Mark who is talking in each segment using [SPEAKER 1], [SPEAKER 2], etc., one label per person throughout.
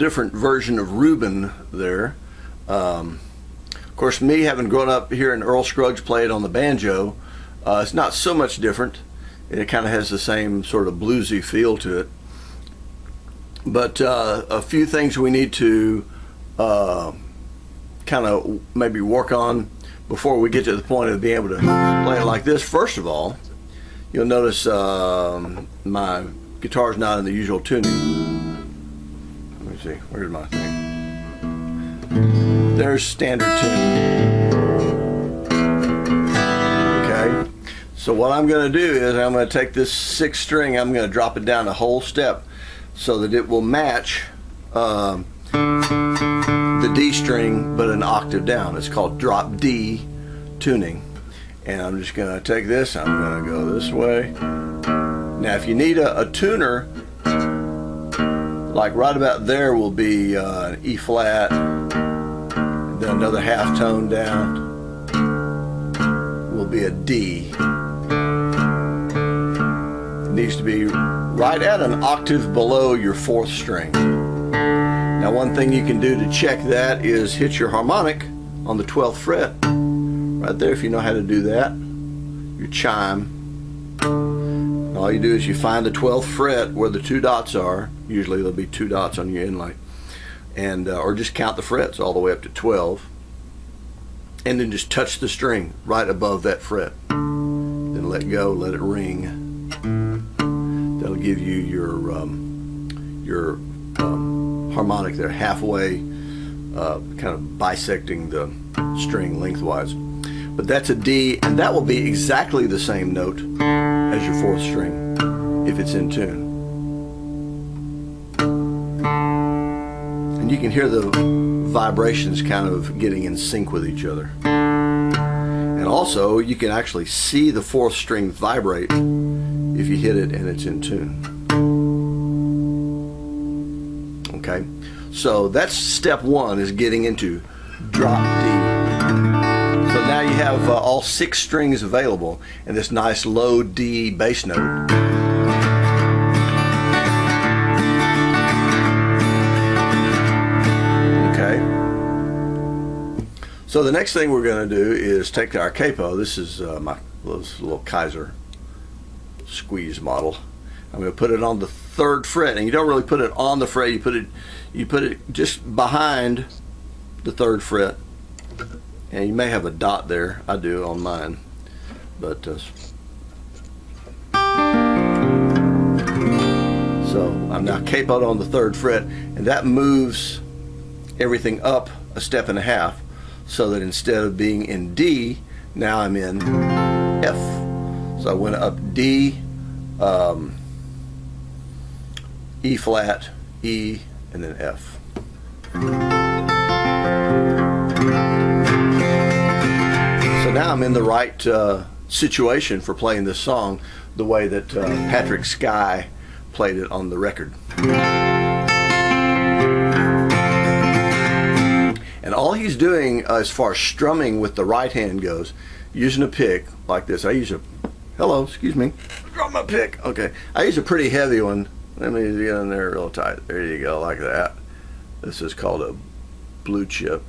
[SPEAKER 1] different version of Reuben there. Of course, me having grown up hearing Earl Scruggs play it on the banjo, it's not so much different. It kind of has the same sort of bluesy feel to it. But a few things we need to kind of maybe work on before we get to the point of being able to play it like this. First of all, you'll notice my guitar's not in the usual tuning. Let me see, where's my thing? There's standard tuning. Okay, so what I'm going to do is I'm going to take this 6th string, I'm going to drop it down a whole step so that it will match the D string but an octave down. It's called drop D tuning. And I'm just going to take this, I'm going to go this way. Now if you need a tuner, like right about there will be an E flat, then another half tone down will be a D. It needs to be right at an octave below your 4th string. Now one thing you can do to check that is hit your harmonic on the 12th fret. Right there, if you know how to do that. Your chime. And all you do is you find the 12th fret where the 2 dots are. Usually there'll be 2 dots on your inlay. And or just count the frets all the way up to 12. And then just touch the string right above that fret. Then let go, let it ring. That'll give you your harmonic there, halfway, kind of bisecting the string lengthwise. But that's a D, and that will be exactly the same note as your 4th string if it's in tune. And you can hear the vibrations kind of getting in sync with each other. And also you can actually see the 4th string vibrate if you hit it and it's in tune. Okay, so that's step 1, is getting into drop D. So now you have all 6 strings available and this nice low D bass note. Okay, so the next thing we're going to do is take our capo. This is my little Kaiser squeeze model. I'm going to put it on the 3rd fret, and you don't really put it on the fret, you put it just behind the 3rd fret, and you may have a dot there. I do on mine, but so I'm now capoed on the 3rd fret, and that moves everything up a step and a half, so that instead of being in D, now I'm in F. So I went up D, E flat, E, and then F. So now I'm in the right situation for playing this song the way that Patrick Sky played it on the record. And all he's doing as far as strumming with the right hand goes, using a pick like this. I use a, hello, excuse me, drop my pick. Okay, I use a pretty heavy one. Let me get in there real tight. There you go, like that. This is called a blue chip.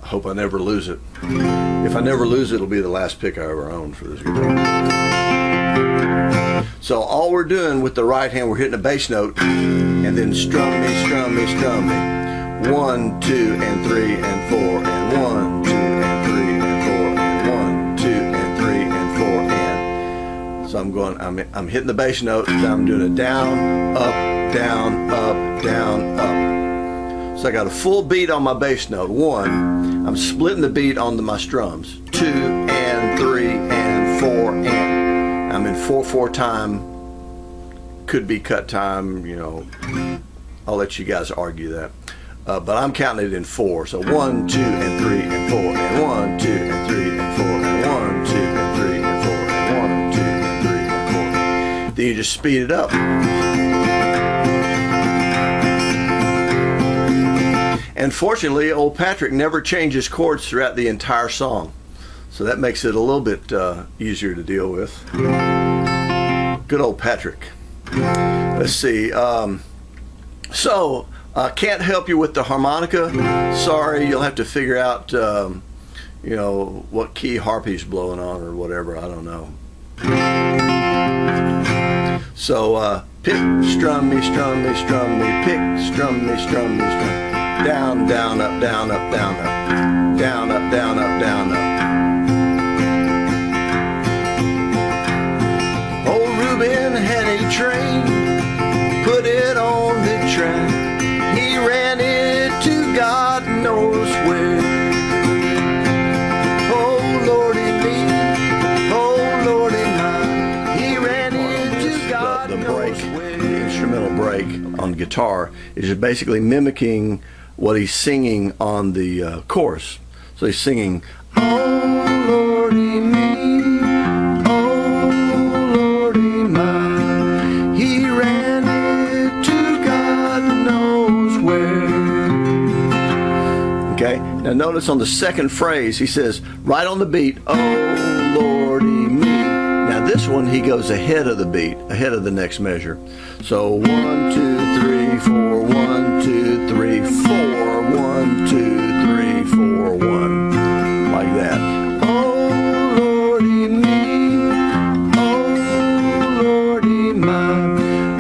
[SPEAKER 1] I hope I never lose it. If I never lose it, it'll be the last pick I ever owned for this guitar. So all we're doing with the right hand, we're hitting a bass note, and then strum me, strum me, strum me. 1, 2, and 3, and 4, and 1, 2, and 3, and 4, and 1, 2, and 3, and 4, and. So I'm going, I'm hitting the bass note, I'm doing a down, up, down, up, down, up. So I got a full beat on my bass note. 1, I'm splitting the beat on my strums. 2, and 3, and 4, and. I'm in 4/4 time, could be cut time, you know, I'll let you guys argue that. But I'm counting it in 4. So 1, 2, and 3, and 4, and 1, 2, and 3, and 4, and 1, 2, and 3, and 4, and 1, 2, and 3, and 4. Then you just speed it up. And fortunately, old Patrick never changes chords throughout the entire song. So that makes it a little bit easier to deal with. Good old Patrick. Let's see. So, can't help you with the harmonica. Sorry, you'll have to figure out, you know, what key harpy's blowing on or whatever. I don't know. So, pick, strum me, strum me, strum me, pick, strum me, strum me, strum. Down, down, up, down, up, down, up. Down, up, down, up, down, up. Old Reuben had a train, put it on the track. He ran it to God knows where. Oh Lordy me, oh Lordy my. He ran it to God knows where. The instrumental break on guitar is just basically mimicking what he's singing on the chorus. So he's singing, oh Lordy me, oh Lordy my. He ran it to God knows where. Okay, now notice on the second phrase he says, right on the beat, oh Lordy me. Now this one he goes ahead of the beat, ahead of the next measure. So 1, 2, 3, 4, 1, 2, 3, 4. 1, 2, 3, 4, 1. Like that. Oh Lordy me, oh Lordy my.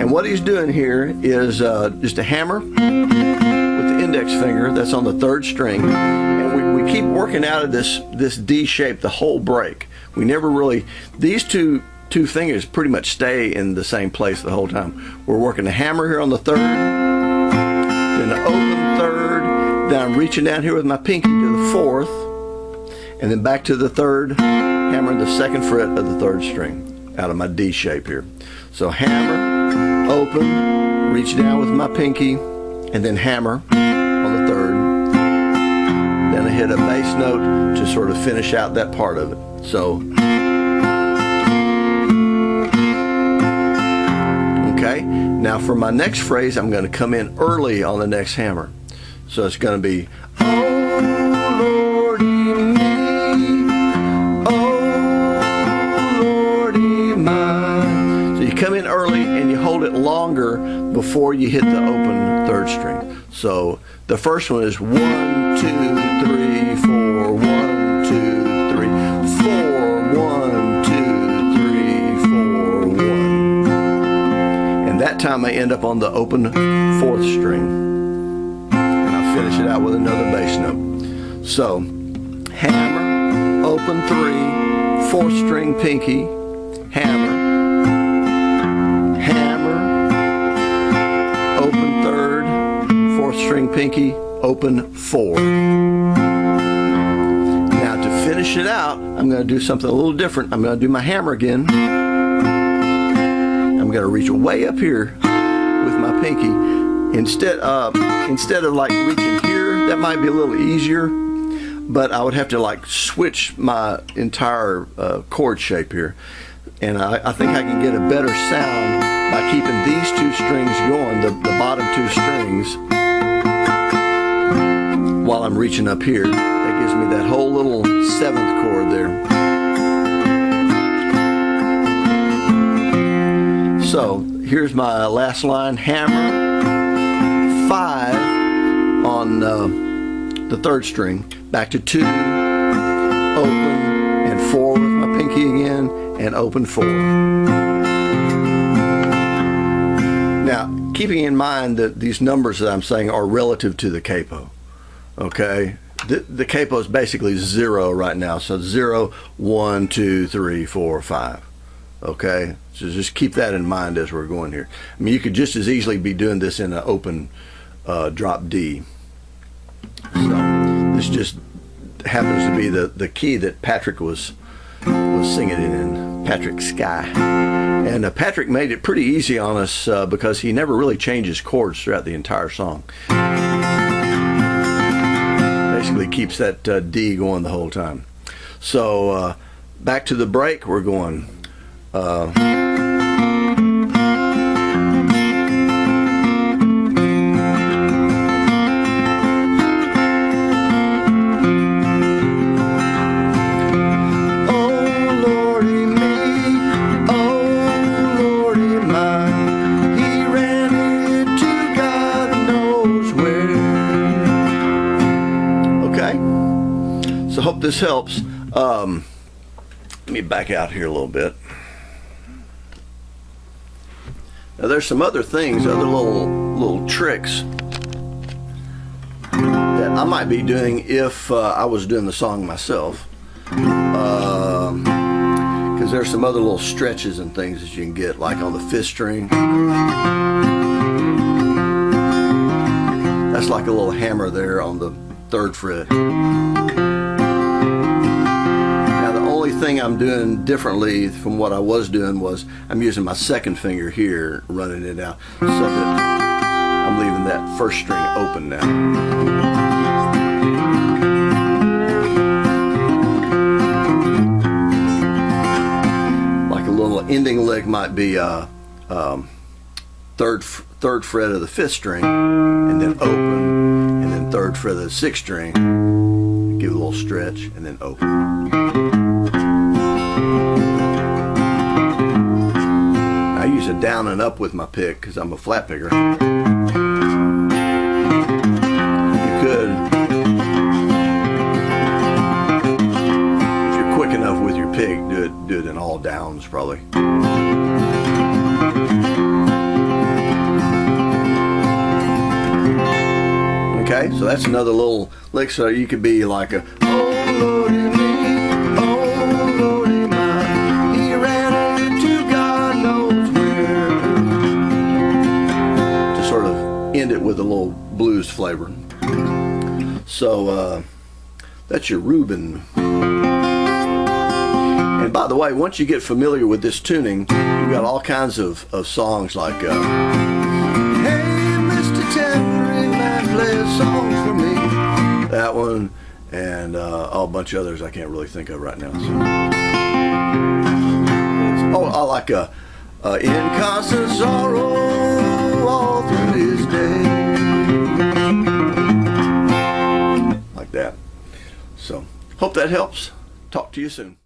[SPEAKER 1] And what he's doing here is just a hammer with the index finger that's on the 3rd string. And we keep working out of this D shape the whole break. We never really, these two fingers pretty much stay in the same place the whole time. We're working the hammer here on the 3rd, then the open 3rd, then I'm reaching down here with my pinky to the 4th, and then back to the 3rd, hammering the 2nd fret of the 3rd string out of my D shape here. So hammer, open, reach down with my pinky, and then hammer on the 3rd. Then I hit a bass note to sort of finish out that part of it. So, okay, now for my next phrase, I'm going to come in early on the next hammer. So it's going to be, oh Lordy me, oh Lordy my. So you come in early and you hold it longer before you hit the open 3rd string. So the first one is 1, 2, 3, 4, 1, 2, 3, 4, 1, 2, 3, 4, 1. And that time I end up on the open 4th string. Finish it out with another bass note. So, hammer, open 3, 4th string pinky, hammer, hammer, open 3rd, 4th string pinky, open 4. Now to finish it out, I'm going to do something a little different. I'm going to do my hammer again. I'm going to reach way up here with my pinky. Instead of like reaching here, that might be a little easier, but I would have to like switch my entire chord shape here. And I think I can get a better sound by keeping these 2 strings going, the bottom 2 strings, while I'm reaching up here. That gives me that whole little 7th chord there. So here's my last line, hammer, 5 on the 3rd string, back to 2, open, and 4 with my pinky again, and open 4. Now, keeping in mind that these numbers that I'm saying are relative to the capo, okay? The capo is basically 0 right now, so 0, 1, 2, 3, 4, 5. Okay, so just keep that in mind as we're going here. I mean, you could just as easily be doing this in an open drop D. So this just happens to be the key that Patrick was singing it in, Patrick Sky. And Patrick made it pretty easy on us because he never really changes chords throughout the entire song. Basically keeps that D going the whole time. So back to the break, we're going. Let me back out here a little bit. Now there's some other things, other little tricks that I might be doing if I was doing the song myself. Because there's some other little stretches and things that you can get, like on the 5th string. That's like a little hammer there on the 3rd fret. Now the only thing I'm doing differently from what I was doing was I'm using my 2nd finger here, running it out, so that I'm leaving that 1st string open now. Ending lick might be 3rd fret of the 5th string, and then open, and then 3rd fret of the 6th string, give it a little stretch, and then open. I use a down and up with my pick because I'm a flat picker. You could, if you're quick enough with your pick, do it in all downs probably. Okay, so that's another little lick. So you could be like a, oh Lordy me, oh Lordy my, he ran into God knows where. To sort of end it with a little blues flavor. So that's your Reuben. And by the way, once you get familiar with this tuning, you've got all kinds of songs like hey Mr. Tambourine Man, play a song for me. That one, and a bunch of others I can't really think of right now. So. Oh, I like in constant sorrow all through his day. Like that. So, hope that helps. Talk to you soon.